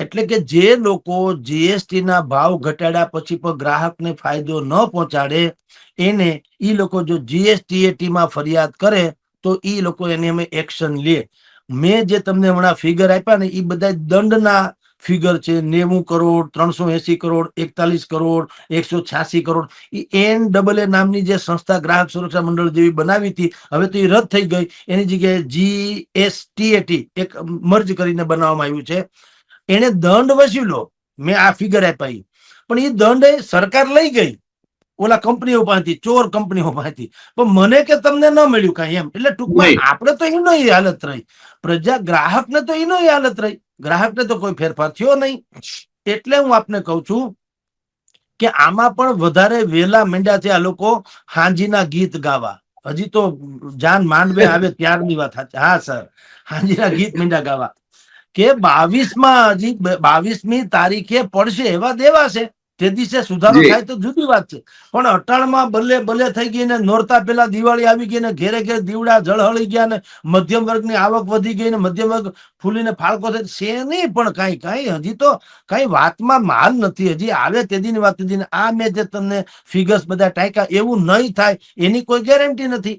એટલે કે જે લોકો જીએસટી ના ભાવ ઘટાડ્યા પછી પણ ગ્રાહકને ફાયદો ન પહોંચાડે એને ઈ લોકો જો જીએસટી માં ફરિયાદ કરે તો ઈ લોકો એની અમે એક્શન લે. મેં જે તમને હમણાં ફિગર આપ્યા ને એ બધા દંડના ફિગર છે. 90 કરોડ, 380 કરોડ, 41 કરોડ, 186 કરોડ. NAA નામની જે સંસ્થા ગ્રાહક સુરક્ષા મંડળ જેવી બનાવી હતી, હવે તો એ રદ થઈ ગઈ. એની જગ્યાએ GSTAT એક મર્જ કરીને બનાવવામાં આવ્યું છે. એને દંડ વસૂલો, મેં આ ફિગર આપ્યા, પણ એ દંડ સરકાર લઈ ગઈ ઓલા કંપનીઓ પાસેથી, ચોર કંપનીઓ પાસેથી. પણ મને કે તમને ન મળ્યું કાંઈ એમ. એટલે ટૂંકમાં આપણે તો એનો હાલત રહી, પ્રજા ગ્રાહકને તો એનો હાલત રહી, ગ્રાહકને તો કોઈ ફેરફાર થયો નહીં. એટલે હું આપને કહું છું કે આમાં પણ વધારે વેલા માંડ્યા છે આ લોકો હાંજીના ગીત ગાવા. હજી તો જાન માંડવે આવે ત્યારની વાત. હા સર, હાંજીના ગીત માંડ્યા ગાવા કે 22માં હજી 22મી તારીખે પડશે એવા દેવા છે. તે દિવસે સુધારો થાય તો જુદી વાત છે, પણ અટાણમાં બલ્લે બલ્લે થઈ ગઈ ને. નોરતા પેલા દિવાળી આવી ગઈ ને, ઘેરે ઘેર દીવડા જળહળી ગયા ને, મધ્યમ વર્ગની આવક વધી ગઈ ને, મધ્યમ વર્ગ ફૂલીને ફાળકો છે નહીં. પણ કાંઈ હજી તો કઈ વાતમાં માલ નથી. હજી આવે તેદીની વાત નથી. આ મેં જે તમને ફિગર્સ બધા ટાંક્યા એવું નહીં થાય એની કોઈ ગેરંટી નથી.